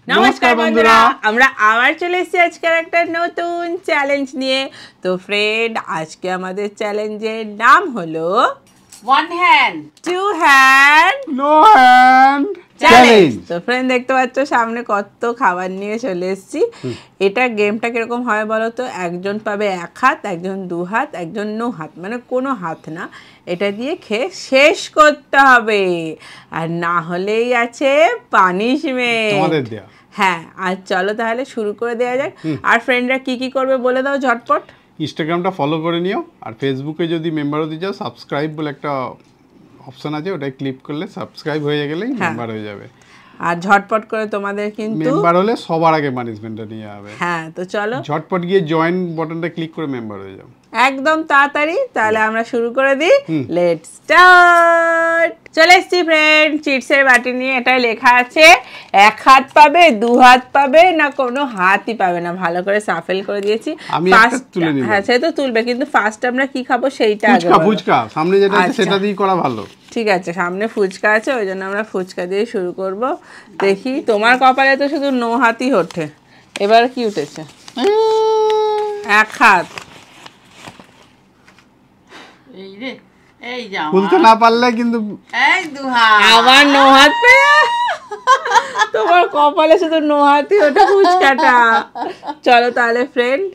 নমস্কার বন্ধুরা, আমরা আবার চলে এসেছি আজকের একটা নতুন চ্যালেঞ্জ নিয়ে। তো ফ্রেন্ড, আজকে আমাদের চ্যালেঞ্জের নাম হলো one hand two hand no hand challenge. তো ফ্রেন্ড, দেখতে পাচ্ছ সামনে কত খাবার নিয়ে চলে এসেছি। এটা গেমটা কিরকম হয় বলো তো? একজন পাবে এক হাত, একজন দু হাত, একজন নো হাত, মানে কোনো হাত না। এটা দিয়ে খেয়ে শেষ করতে হবে, আর না হলেই আছে পানিশমেন্ট। হ্যাঁ, আর চলো তাহলে শুরু করে দেওয়া যাক। আর ফ্রেন্ডরা কি কি করবে বলে দাও ঝটপট। ইনস্টাগ্রামটা ফলো করে নিও, আর ফেসবুকে যদি মেম্বার হতে চাও সাবস্ক্রাইব বলে একটা অপশন আছে, ওটাই ক্লিক করলে সাবস্ক্রাইব হয়ে গেলেই মেম্বার হয়ে যাবে। আর ঝটপট করে তোমাদের কিন্তু মেম্বার হলে সবার আগে পানিশমেন্টটা নিয়ে হবে। হ্যাঁ, তো চলো ঝটপট গিয়ে জয়েন বাটনটা ক্লিক করে মেম্বার হয়ে যাও একদম তাড়াতাড়ি। তাহলে আমরা শুরু করে দিই, লেটস স্টার্ট। চলে এসছি ফ্রেন্ড চিটসের বাটি নিয়ে। এটাই লেখা আছে এক হাত পাবে, দু হাত পাবে, না কোনো হাতই পাবে না। ভালো করে সাফেল করে দিয়েছি। আমি একটা তুলে নিব। হ্যাঁ, সে তো তুলবে, কিন্তু ফার্স্ট আমরা কি খাবো সেইটা আগে ফুচকা। ফুচকা সামনে যেটা আছে সেটা দিয়ে করা ভালো। ঠিক আছে, সামনে ফুচকা আছে, ওই জন্য আমরা ফুচকা দিয়ে শুরু করব। দেখি, তোমার কপালে তো শুধু নো হাতই ওঠে। এবার কি উঠেছে? এক হাত। এই রে, এই যাও খুলতে না পারলে কিন্তু এই দুহাত আবার নো হাত পেয়ে তোমার কপালে শুধু নো হাতই ওঠে ফুচকাটা। চলো তাহলে ফ্রেন্ড,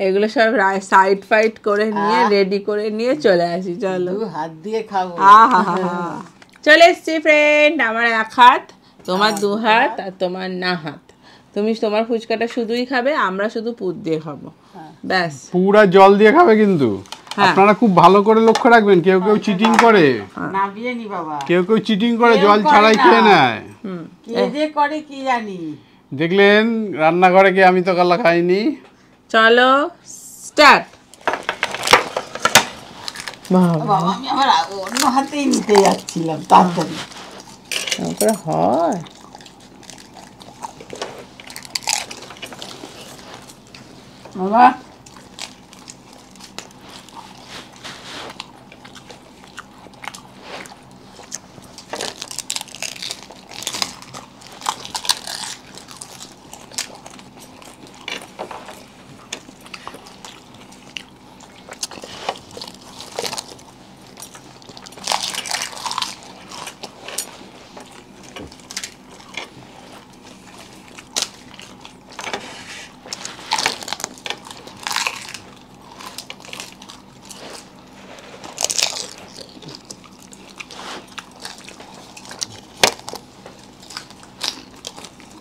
এগুলো সব সাইড ফাইড করে নিয়ে রেডি করে নিয়ে চলে আসি। চলো, দু হাত দিয়ে খাবো। চলে এসছি ফ্রেন্ড। আমার এক হাত, তোমার দু হাত, আর তোমার না হাত। তুমি তোমার ফুচকাটা শুধুই খাবে, আমরা শুধু পুর দিয়ে খাবো, ব্যাস। পুরা জল দিয়ে খাবে কিন্তু আপনারা খুব ভালো করে লক্ষ্য রাখবেন। কেউ কেউ চিটিং করে, নাবিয়ে নি বাবা, কেউ কেউ চিটিং করে জল ছাড়াই খেয়ে নেয়। কে যে করে কি জানি। দেখলেন রান্নাঘরে গিয়ে আমি তো কালা খাইনি। চলো স্টার্ট। বাবা, আমি আবার অন্য হাতেই নিতে যাচ্ছিলাম তাড়াতাড়ি করে হয়। বাবা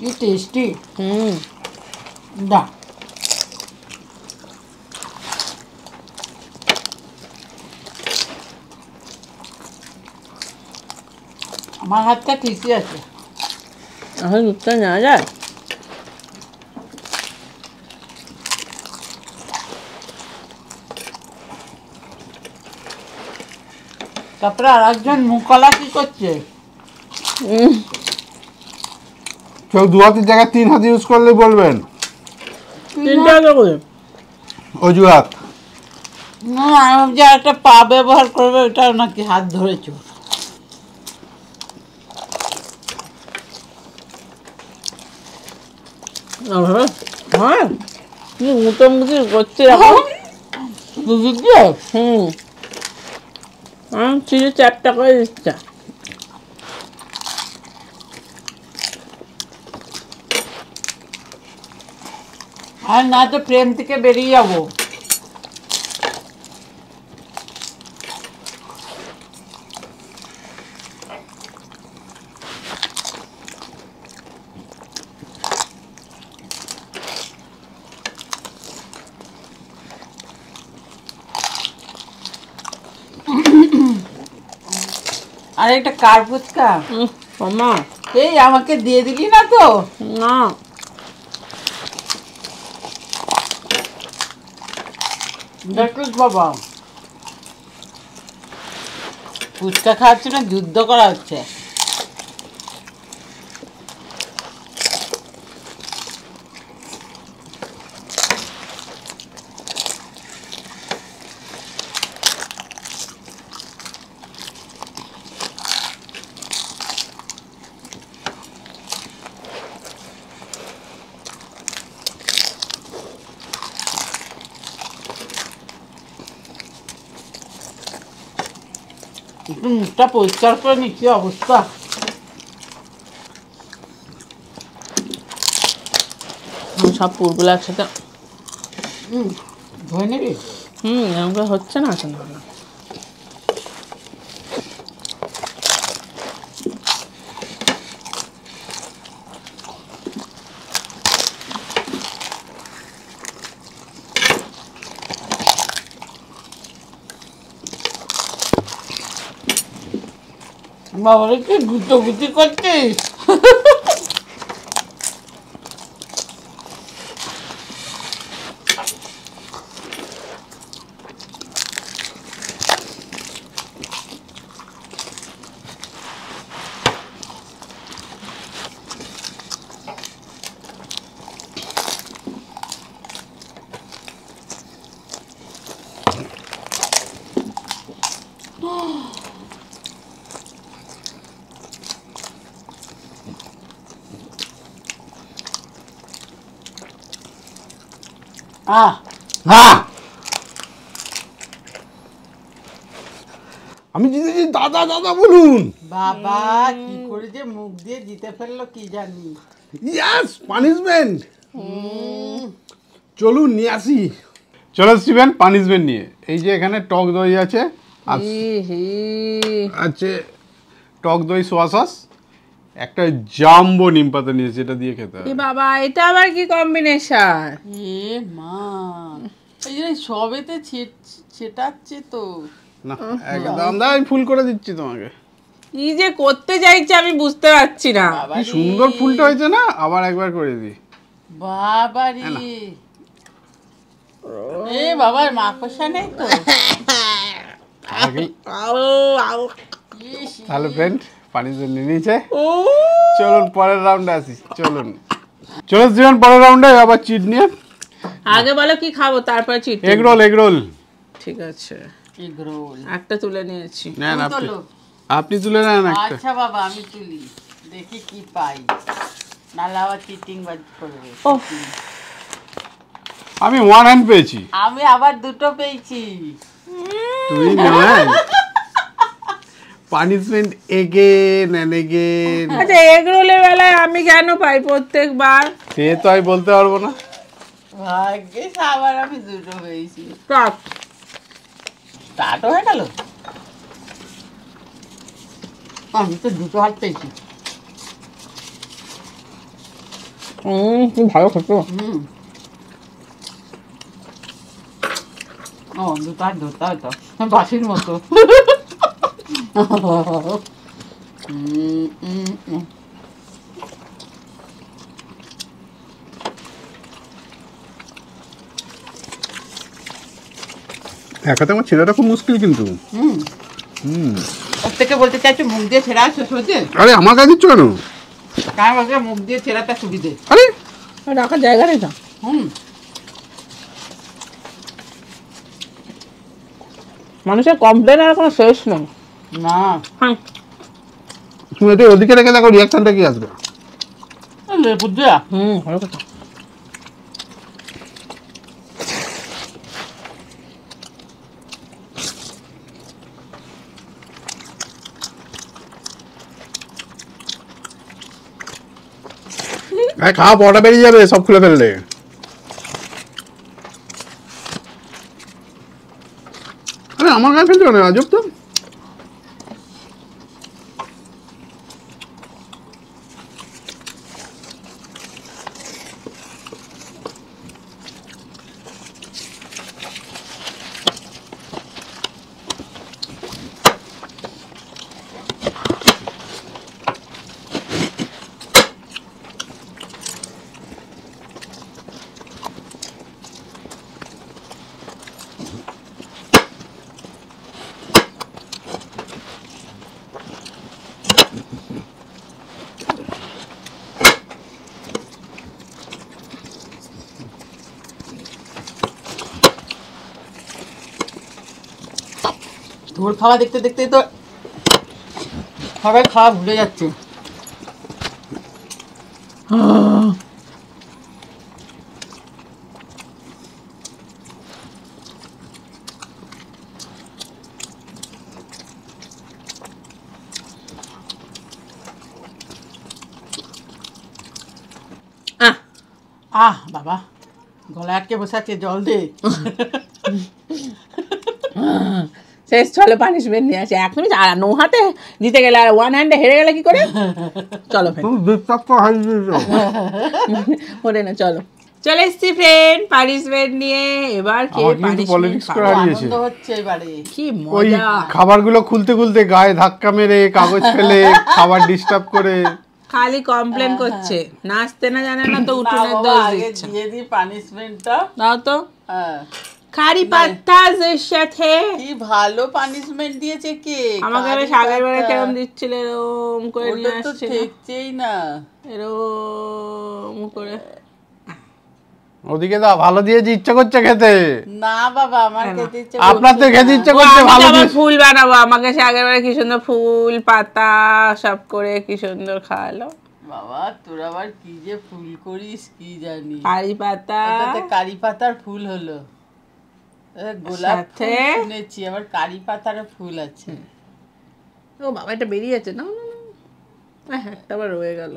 কি টেস্টি। দা আমার হাতটা ঠিকই আছে। এখন দুধটা নেওয়া যায়। তারপরে আর একজন মুখলা কি করছে? কেউ দু হাতের জায়গায় তিন হাত ইউজ করলে বলবেন। তিনটা করে অজুহাত। না, আমি যে একটা পা ব্যবহার করবে ওটাও নাকি হাত ধরেছো। হ্যাঁ, মোটামুটি করছে এখন। চিনি চ্যাপটা করে দিচ্ছে। আর না তো প্রেম থেকে বেরিয়ে যাবো। আর একটা কার ফুচকা এই আমাকে দিয়ে দিলি না তো? না, দেখিস বাবা, ফুচকা খাওয়ার জন্য যুদ্ধ করা হচ্ছে। একটু মুখটা পরিষ্কার করে নিচ্ছি অবস্থা। সব পুরগুলো একসাথে ধরে নেবে। এরকম করে হচ্ছে না কেন? বাবারে কি গুটি করছিস? হ্যাঁ আমি জিতেছি, দাদা দাদা বলুন। বাবা কি করে যে মুখ দিয়ে জিতে ফেললো কি জানি। Yes, punishment. চলুন নিয়ে আসি। চলো স্টিভেন, পানিশমেন্ট নিয়ে। এই যে এখানে টক দই আছে, আছে টক দই সোয়া সস, একটা জাম্বো নিম পাতা নিয়েছি, এটা দিয়ে খেতে হবে। বাবা, এটা আবার কি কম্বিনেশন? এ মা, এই যে সবেতে ছেটাচ্ছে তো। না একদম দাও, আমি ফুল করে দিচ্ছি তোমাকে। কি যে করতে চাইছে আমি বুঝতে পারছি না। কি সুন্দর ফুলটা হয়েছে না, আবার একবার করে দিই। বাবা রে, এ বাবার মাকড়সা নেই তো? তাহলে ফ্রেন্ড পানিশমেন্ট নিয়ে নিয়েছে। চলুন পরের রাউন্ডে আসি। চলুন জীবন, পরের রাউন্ডে আবার চিট নিয়ে। আগে বলো কি খাবো, তারপরে চিট। Egg roll. ঠিক আছে, এগ রোল একটা তুলে নিয়েছি। নেন আপনি তুলে নেন একটা। আচ্ছা বাবা, আমি তুলি, দেখি কি পাই, নাহলে আবার চিটিং বাজ করবে। আমি ওয়ান হ্যান্ড পেয়েছি। আমি আবার দুটো পেয়েছি। তুই নেন পানিশমেন্ট এগেন এন্ড এগেন। আচ্ছা, এগ রোলের বেলায় আমি কেন পাই প্রত্যেকবার? সে তো আমি বলতে পারবো না। ভাগ্যিস আবার আমি দুটো পেয়েছি। স্টার্ট হয়ে গেল। আমি তো দুটো হাত পেয়েছি। খুব ভালো খেতো। ও, দুটো হাত ধরতে হয়তো বাসির মতো। একাতে আমার ছেলেটা খুব মুশকিল কিন্তু। ওর থেকে বলতে চাইছো মুখ দিয়ে ছেঁড়া আছে সোজে? আরে আমার কাছে দিচ্ছ কেন? কার বলছে মুখ দিয়ে ছেঁড়াটা সুবিধে? আরে রাখার জায়গা নেই তো। মানুষের কমপ্লেন আর কোনো শেষ নেই। না, তুমি এটা ওদিকে রেখে দেখো, রিয়াকশনটা কি আসবে। লেবু দিয়া। ভালো কথা। খাওয়া পড়া বেরিয়ে যাবে সব খুলে ফেললে। আরে আমার গায়ে ফেলছো না, আজব তো। তোর খাওয়া দেখতে দেখতে তো সবাই খাওয়া ভুলে যাচ্ছে। বাবা গলা আটকে বসে আছে, জল দে। শেষ, চলো পানিশমেন্ট নিয়ে আসি। একদমই নো হাতে জিতে গেলে আর ওয়ান হ্যান্ডে হেরে গেলে কি করে? চলো ওরে না, চলো চলে এসছি ফ্রেন্ড পানিশমেন্ট নিয়ে। এবার আনন্দ হচ্ছে এবারে, কি ওই মজা। খাবারগুলো খুলতে খুলতে গায়ে ধাক্কা মেরে কাগজ ফেলে খাবার ডিস্টার্ব করে খালি কমপ্লেন করছে, নাচতে না জানে না তো উঠোনের দোষ দিচ্ছে। দিয়ে দি পানিশমেন্টটা, দাও তো। হ্যাঁ কারি পাতার সাথে কি ভালো পানিশমেন্ট দিয়েছে কে। আমাকে বেশ আগের বারে কেমন দিচ্ছিল, এরম করে নিয়ে ওটা তো আসছিল, ঠেকছেই না, এরম করে। ওদিকে দাও, ভালো দিয়েছি, ইচ্ছা করছে খেতে। না বাবা আমার খেতে ইচ্ছে আপনার তো খেতে ইচ্ছা ও, করছে, আমি ভালো তো আবার দিয়েছি। ফুল বানাবো, আমাকে সে আগের বারে কি সুন্দর ফুল পাতা সব করে কি সুন্দর খাওয়ালো। বাবা তোর আবার কি যে ফুল করিস কি জানি। কারি পাতা ওটাতে কারি পাতার ফুল হলো, গোলাপ সাথে শুনেছি, আবার কারি পাতার ফুল আছে। ও বাবা, এটা বেরিয়েছে না, একটা আবার রয়ে গেল,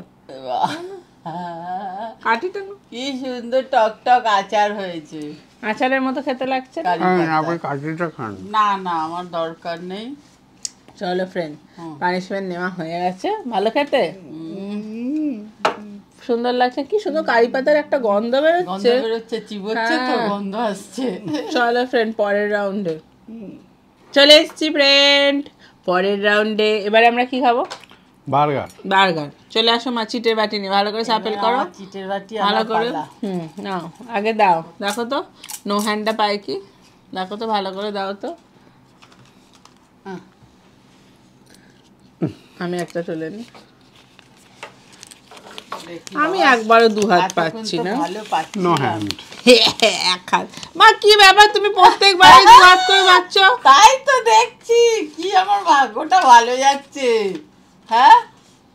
কাঠিটা না। কি সুন্দর টক টক আচার হয়েছে, আচারের মতো খেতে লাগছে না? কারি পাতা। কাঠিটা খান। না না আমার দরকার নেই। চলো ফ্রেন্ড, পানিশমেন্ট নেওয়া হয়ে গেছে। ভালো খেতে, সুন্দর লাগছে, কি সুন্দর কারি পাতার একটা গন্ধ গন্ধ বেরোচ্ছে। বেরোচ্ছে, চিবোচ্ছে তো গন্ধ আসছে। চলো ফ্রেন্ড, পরের রাউন্ডে চলে এসছি ফ্রেন্ড, পরের রাউন্ডে। এবারে আমরা কি খাবো? বার্গার। বার্গার। চলে আসো মা, চিটের বাটি নিয়ে ভালো করে সাপেল করো, আমার চিটের বাটি ভালো আমার করে। পালা। নাও আগে দাও, দেখো তো নো হ্যান্ডটা পায় কি, দেখো তো ভালো করে দাও তো। হ্যাঁ। আমি একটা চলে নি, দেখি আমি বাবা, একবারও দু হাত এতক্ষণ পাচ্ছি তো না। ভালো পাচ্ছি নো না। হ্যান্ড। এক হাত। মা কি ব্যাপার, তুমি প্রত্যেকবার দু হাত করে পাচ্ছ? তাই তো দেখছি, কি আমার ভাগ্যটা ভালো যাচ্ছে। হ্যাঁ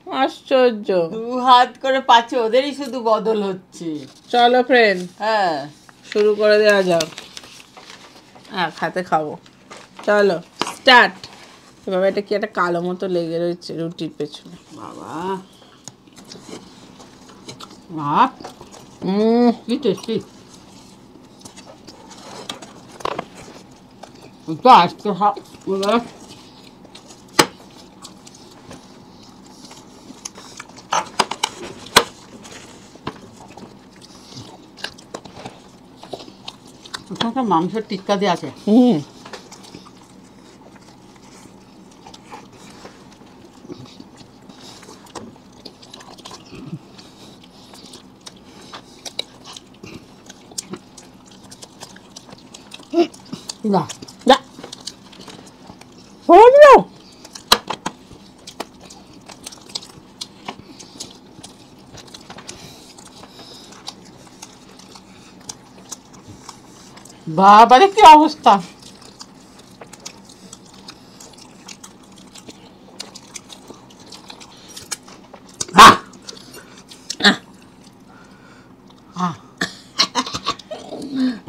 আশ্চর্য। 2 হাত করে পাচ্ছে, ওদেরই শুধু বদল হচ্ছে। চলো ফ্রেন্ড, হ্যাঁ শুরু করে দেওয়া যাক, এক হাতে খাবো। চলো স্টার্ট। বাবা এটা কি একটা কালো মতো লেগে রয়েছে রুটির পেছনে। বাবা কি টেস্টি। তো আজকে মাংসের টিক্কা দিয়ে আছে। না না হলো বাবারে কি অবস্থা।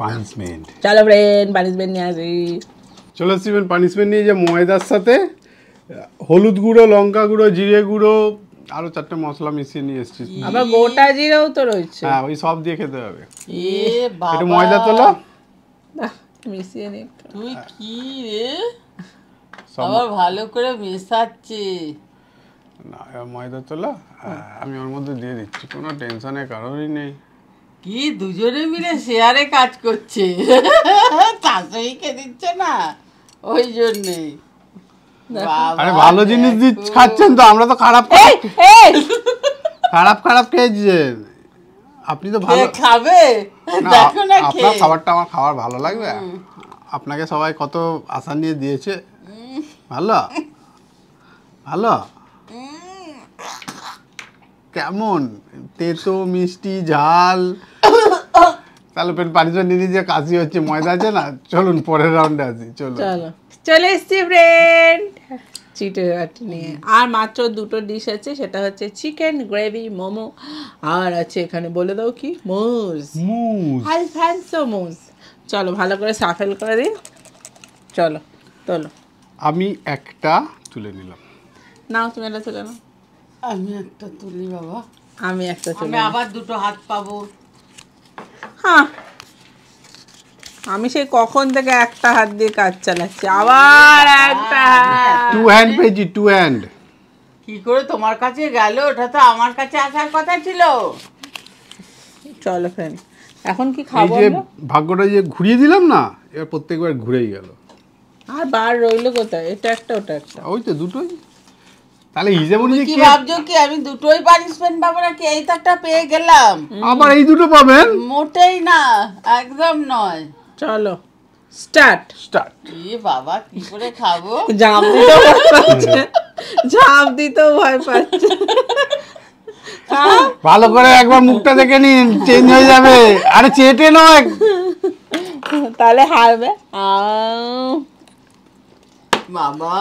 পানিশমেন্ট। চলো ফ্রেন্ড, পানিশমেন্ট নিয়ে আসি। চলে এসেছি পানিশমেন্ট নিয়ে, যে ময়দার সাথে হলুদ গুঁড়ো, লঙ্কা গুঁড়ো, জিরে গুঁড়ো, আরো 4টে মশলা মিশিয়ে নিয়ে এসেছি। আবার গোটা জিরাও তো রয়েছে। হ্যাঁ, ওই সব দিয়ে খেতে হবে। এ বাবা একটু ময়দা তোলো, মিশিয়ে নি। তুই কি রে, সব আবার ভালো করে মেশাচ্ছে। না, ময়দা তোলো, আমি ওর মধ্যে দিয়ে দিচ্ছি, কোনো টেনশনের কারণই নেই। কি দুজনে মিলে শেয়ারে কাজ করছে, শাশুড়িকে দিচ্ছে না ওই জন্যেই। আরে ভালো জিনিস খাচ্ছেন তো, আমরা তো খারাপ খারাপ খেয়েছেন। আপনি তো ভালো খাবে, না, দেখো না আপনার খাবারটা আমার খাবার ভালো লাগবে। আপনাকে সবাই কত আশা নিয়ে দিয়েছে। ভালো ভালো কেমন, তেতো মিষ্টি ঝাল। তাহলে পানিশমেন্ট নিয়ে যে কাশি হচ্ছে, ময়দা আছে না। চলুন পরের রাউন্ডে আসি। চলো চলে এসছি ফ্রেন্ড চিটের বাটি নিয়ে। আর মাত্র দুটো ডিশ আছে, সেটা হচ্ছে চিকেন গ্রেভি মোমো, আর আছে এখানে বলে দাও কি, মোজ, আলফ্রান্সো মোজ। চলো ভালো করে সাফেল করে দিই। চলো তোলো, আমি একটা তুলে নিলাম। নাও তুমি এটা তুলে নাও। আমি একটা তুলি বাবা, আমি একটা আমি তুলে আবার দুটো হাত পাবো। হ্যাঁ, আমি সেই কখন থেকে একটা হাত দিয়ে কাজ চালাচ্ছি, আবার একটা হাত। 2 হ্যান্ড পেয়েছি, 2 হ্যান্ড। কি করে তোমার কাছে গেল? ওটা তো আমার কাছে আসার কথা ছিল। চলো ফ্রেন্ড, এখন কি এই খাবো যে আমরা? ভাগ্যটা যে ঘুরিয়ে দিলাম না, এবার প্রত্যেকবার ঘুরেই গেল। আর বার রইলো কোথায়? এটা একটা ওটা একটা। ওই তো দুটোই। তাহলে হিসেবে তুমি অনুযায়ী কি কে ভাবছো কি আমি দুটোই পানিশমেন্ট পাবো নাকি? এই তো একটা পেয়ে গেলাম। আবার এই দুটো পাবেন? মোটেই না, একদম নয়। চলো স্টার্ট। স্টার্ট। এ বাবা, কি করে খাবো? ঝাঁপ দিতেও ভয় পাচ্ছে, ঝাঁপ দিতেও ভয় পাচ্ছে। ভালো করে একবার মুখটা দেখে নিন, চেঞ্জ হয়ে যাবে। আরে চেটে নয়। তাহলে হারবে। বাবা,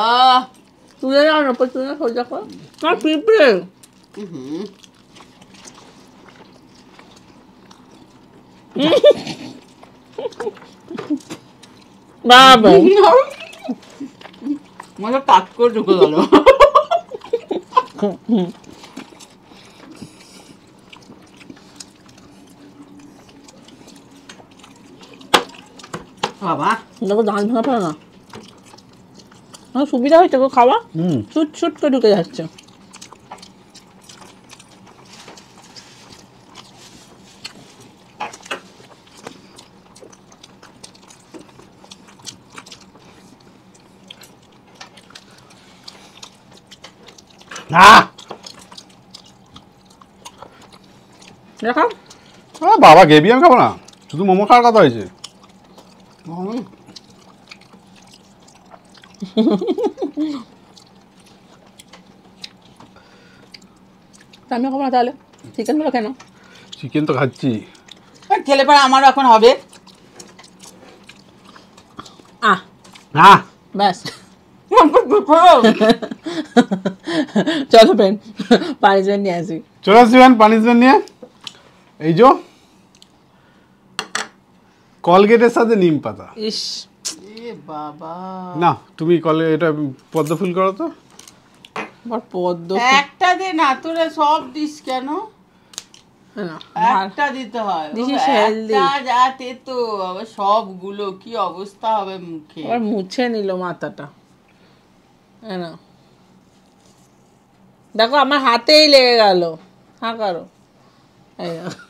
তুলে যাও না, তুলে সোজা করো না, পিঁপড়ে। হুম, বাবা মনে কাজ করে ঢুকে গেল। বাবা, দেখো ধান ভাঙা পারে না, আমার সুবিধা হয়েছে গো খাওয়া, ছুট ছুট করে ঢুকে যাচ্ছে। না দেখো বাবা গেবি, আমি খাবো না, শুধু মোমো খাওয়ার কথা হয়েছে। আমি খাবো না, তাহলে চিকেন গুলো কেন? চিকেন তো খাচ্ছি। খেলে পরে আমারও এখন হবে। না ব্যাস চলো ফ্রেন্ড, পানিশমেন্ট নিয়ে আসি। চলে আসবেন পানিশমেন্ট নিয়ে। এই যে কলগেটের সাথে নিম পাতা। ইস এ বাবা, না তুমি এটা পদ্ম ফুল করো তো। আমার পদ্ম একটা দে না, তোরা সব দিস কেন? না, একটা দিতে হয়। This O, is healthy. একটা যাতে তো আবার সবগুলো কি অবস্থা হবে মুখে। আবার মুছে নিল মাথাটা। না দেখো আমার হাতেই লেগে গেল। হ্যাঁ করো, এই দেখো।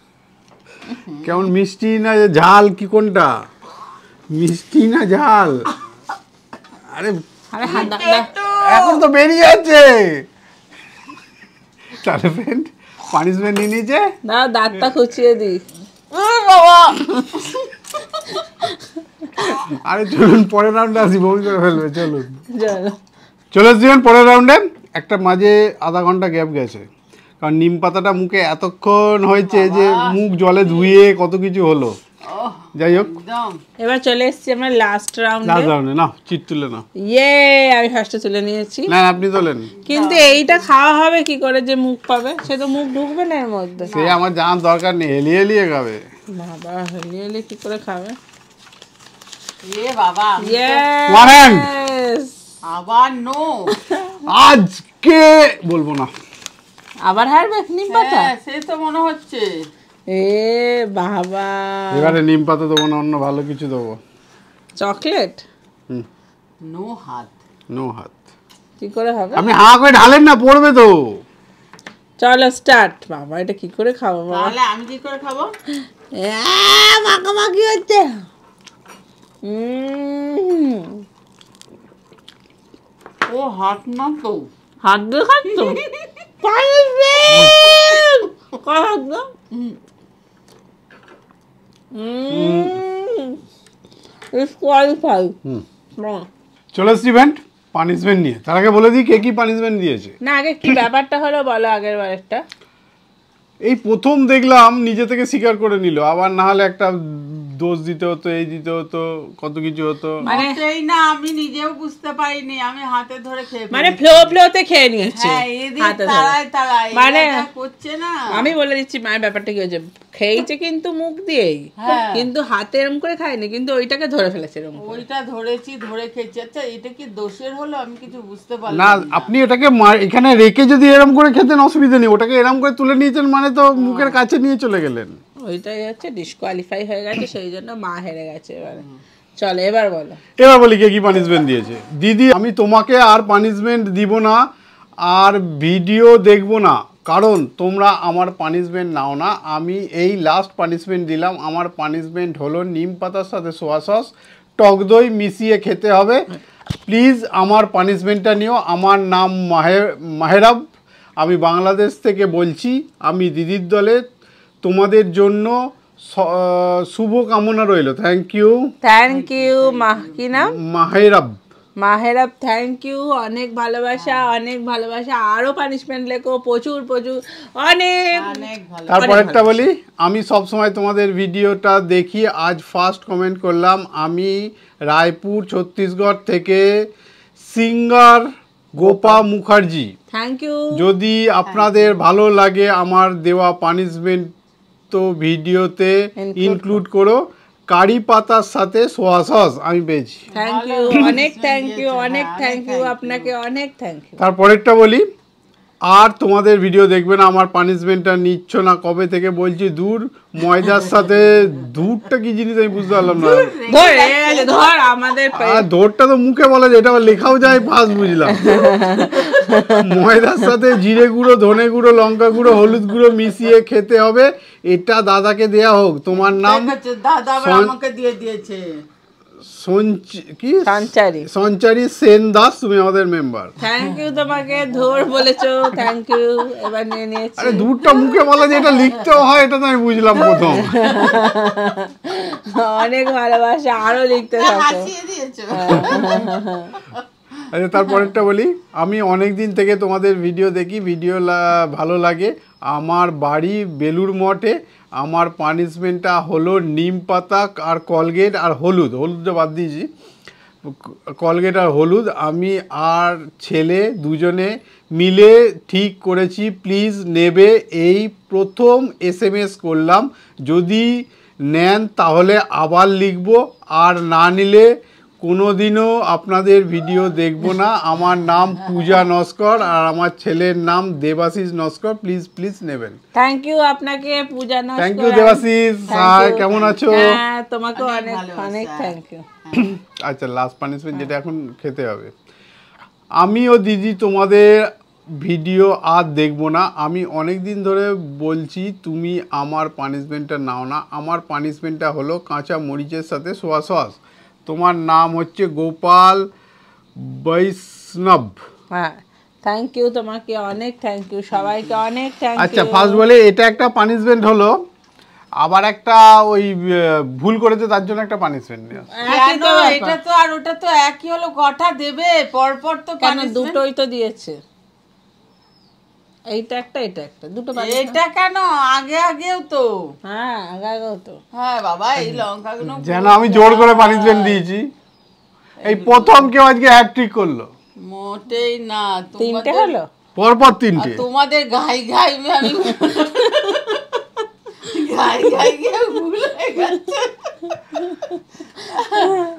কেমন মিষ্টি না ঝাল, কি কোনটা মিষ্টি না ঝাল? আরে আরে হাত এখন তো বেরিয়ে যাচ্ছে। তাহলে ফ্রেন্ড পানিশমেন্ট নিয়ে নিয়েছে। দাঁড়া, দাঁতটা খুঁচিয়ে দিই। বাবা, আরে চলুন পরের রাউন্ডে আসি, বমি করে ফেলবে। চলুন চলো চলে আসবেন পরের রাউন্ডে। একটা মাঝে আধা ঘন্টা গ্যাপ গেছে, কারণ নিম পাতাটা মুখে এতক্ষণ হয়েছে যে মুখ জলে ধুয়ে কত কিছু হলো। ওহ, যাই হোক, একদম। এবার চলে এসেছি আমরা লাস্ট রাউন্ডে। লাস্ট রাউন্ডে না, চিট তুলে না। ইয়ে, আমি ফার্স্টে তুলে নিয়েছি। না আপনি তোলেন। কিন্তু এইটা খাওয়া হবে কি করে যে মুখ পাবে? সে তো মুখ ঢুকবে না এর মধ্যে। সে আমার জানার দরকার নেই, হেলিয়ে হেলিয়ে খাবে। বাবা হেলিয়ে হেলিয়ে কি করে খাবে? এ বাবা, আমি তো- One hand. Yes! আবার নো। আজকে বলবো না। আবার হারবে নিম পাতা? হ্যাঁ, সে তো মনে হচ্ছে। এ বাবা, এবারে নিম পাতা দেবো না, অন্য ভালো কিছু দেবো। চকলেট? নো হাত। নো হাত। কি করে হবে? আপনি হা করে ঢালেন না, পড়বে তো। চলো স্টার্ট। বাবা এটা কি করে খাবো বাবা? তাহলে আমি কি করে খাবো? মাখামাখি হচ্ছে। ও হাত না তো। হাত দিয়ে খাচ্ছ? কয় হাত দাও? ডিসকোয়ালিফাই। চলে এসছি ভ্যান্ট পানিশমেন্ট নিয়ে। তার আগে বলে দিই কে কি পানিশমেন্ট দিয়েছে। না আগে কি ব্যাপারটা হলো বলো, আগের বার একটা। এই প্রথম দেখলাম নিজে থেকে স্বীকার করে নিল, আবার না হলে একটা দোষ দিতে হতো, এই দিতে হতো, কত কিছু হতো। মানে মোটেই না, আমি নিজেও বুঝতে পারিনি, আমি হাতে ধরে খেয়ে মানে ফেলেছি। ফ্লোতে খেয়ে নিয়েছে হ্যাঁ, এদের হাতে ধরে। তাড়ায় তাড়ায় মানে এরা যা করছে না। আমি বলে দিচ্ছি মায়ের ব্যাপারটা কি হয়েছে, খেয়েছে কিন্তু মুখ দিয়েই, হ্যাঁ। কিন্তু হাতে এরম করে খায়নি, কিন্তু ওইটাকে ধরে ফেলেছে এরম করে। ওইটা ধরেছি, ধরে খেয়েছি। আচ্ছা, এটা কি দোষের হলো? আমি কিছু বুঝতে না পারলাম না। আপনি ওটাকে এখানে রেখে যদি এরম করে খেতেন অসুবিধা নেই, ওটাকে এরম করে তুলে নিয়েছেন মানে তো মুখের কাছে নিয়ে চলে গেলেন। ওইটাই হচ্ছে ডিসকোয়ালিফাই হয়ে গেছে, সেই জন্য মা হেরে গেছে। এবারে চলো এবার বলো। এবার বলি কে কি পানিশমেন্ট দিয়েছে। দিদি, আমি তোমাকে আর পানিশমেন্ট দিব না, আর ভিডিও দেখব না, কারণ তোমরা আমার পানিশমেন্ট নাও না। আমি এই লাস্ট পানিশমেন্ট দিলাম। আমার পানিশমেন্ট হলো নিম পাতার সাথে সোয়া সস, টক দই মিশিয়ে খেতে হবে। প্লিজ আমার পানিশমেন্টটা নিও। আমার নাম মাহেরাব, আমি বাংলাদেশ থেকে বলছি। আমি দিদির দলে, তোমাদের জন্য শুভ কামনা রইল। Thank you. Thank you. কি নাম? মাহেরাব। Maherab, thank you. অনেক ভালোবাসা, অনেক ভালোবাসা। আরো পানিশমেন্ট লেখো, প্রচুর প্রচুর, অনেক অনেক ভালো। তারপরেরটা বলি, আমি সব সময় তোমাদের ভিডিওটা দেখি, আজ ফার্স্ট কমেন্ট করলাম। আমি রায়পুর ছত্তিশগড় থেকে, singer Gopa Mukherjee. Thank you. যদি আপনাদের ভালো লাগে আমার দেওয়া পানিশমেন্ট তো ভিডিওতে ইনক্লুড করো। কারি পাতার সাথে সোয়া সস আমি পেয়েছি। থ্যাংক ইউ, অনেক থ্যাংক ইউ, অনেক থ্যাংক ইউ আপনাকে, অনেক থ্যাংক ইউ। তারপরেরটা বলি, আর তোমাদের ভিডিও দেখবে না, আমার পানিশমেন্টটা নিচ্ছ না কবে থেকে বলছি। দূর ময়দার সাথে, দূরটা কি জিনিস আমি বুঝতে পারলাম না। ধর আমাদের আর দৌড়টা তো মুখে বলা যায়, এটা আবার লেখাও যায়, ফার্স্ট বুঝলাম। ময়দার সাথে জিরে গুঁড়ো, ধনে গুঁড়ো, লঙ্কা গুঁড়ো, হলুদ গুঁড়ো মিশিয়ে খেতে হবে। এটা দাদাকে দেয়া হোক। তোমার নাম দাদা আবার আমাকে দিয়ে দিয়েছে। সঞ্চারী সেন দাস, তুমি আমাদের মেম্বার। থ্যাংক ইউ তোমাকে, ধর বলেছো, থ্যাংক ইউ। এবার নিয়ে নিয়েছি। আরে দূরটা মুখে বলা যে এটা লিখতেও হয়, এটা তো আমি বুঝলাম প্রথম। অনেক ভালোবাসা, আরো লিখতে থাকো। হাসিয়ে দিয়েছো। আচ্ছা, তারপরেরটা বলি, আমি অনেক দিন থেকে তোমাদের ভিডিও দেখি, ভিডিও ভালো লাগে। আমার বাড়ি বেলুর মঠে। আমার পানিশমেন্টটা হলো নিম পাতা আর কলগেট আর হলুদ। হলুদটা বাদ দিয়েছি, কলগেট আর হলুদ। আমি আর ছেলে দুজনে মিলে ঠিক করেছি, প্লিজ নেবে। এই প্রথম SMS করলাম, যদি নেন তাহলে আবার লিখব, আর না নিলে কোনোদিনও আপনাদের ভিডিও দেখব না। আমার নাম পূজা নস্কর আর আমার ছেলের নাম দেবাশিস নস্কর। প্লিজ প্লিজ নেবেন। থ্যাংক ইউ আপনাকে Puja Naskar. Thank you Debashis. Hi, কেমন আছো? হ্যাঁ, তোমাকে অনেক অনেক থ্যাংক ইউ। আচ্ছা, লাস্ট পানিশমেন্ট যেটা এখন খেতে হবে। আমি ও দিদি তোমাদের ভিডিও আর দেখব না। আমি অনেক দিন ধরে বলছি, তুমি আমার পানিশমেন্টটা নাও না। আমার পানিশমেন্টটা হলো কাঁচা মরিচের সাথে সোয়া সস। তোমার নাম হচ্ছে গোপাল বৈষ্ণব। হ্যাঁ, থ্যাংক ইউ তোমাকে, অনেক থ্যাংক ইউ। সবাইকে অনেক থ্যাংক ইউ। আচ্ছা, ফার্স্ট বলে এটা একটা পানিশমেন্ট হলো, আবার একটা ওই ভুল করেছে তার জন্য একটা পানিশমেন্ট নিয়ে আসে। এটা তো আর ওটা তো একই হলো, কটা দেবে পরপর? তো কেন, দুটোই তো দিয়েছে। এইটা একটা, এটা একটা, দুটো। এটা কেন আগে আগেও তো? হ্যাঁ, আগে আগেও তো। হ্যাঁ বাবা, এই লঙ্কাগুলো যেন আমি জোর করে পানিশমেন্ট দিয়েছি। এই প্রথম কেউ আজকে হ্যাটট্রিক করলো। মোটেই না। তিনটে হলো পরপর, তিনটে। তোমাদের ঘাই ঘাই আমি ঘাই ঘাই গিয়ে ভুল হয়ে গেছে।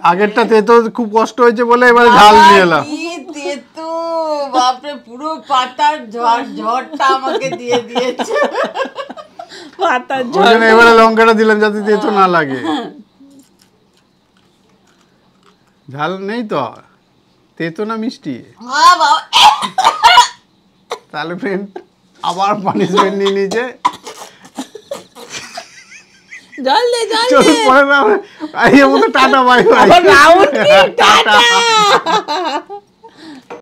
আগেরটা তেতো খুব কষ্ট হয়েছে বলে এবারে ঝাল দিয়ে এলাম। কি তেতো বাপরে, পুরো পাতার ঝড়টা আমাকে দিয়ে দিয়েছে। পাতার ওই জন্য এবারে লঙ্কাটা দিলাম যাতে তেতো না লাগে। ঝাল নেই তো, তেতো না মিষ্টি? তাহলে ফ্রেন্ড আবার পানিশমেন্ট নিয়ে নিয়েছে। জল দে, জল দে। চলো পরে না, টাটা বাই বাই। টাটা।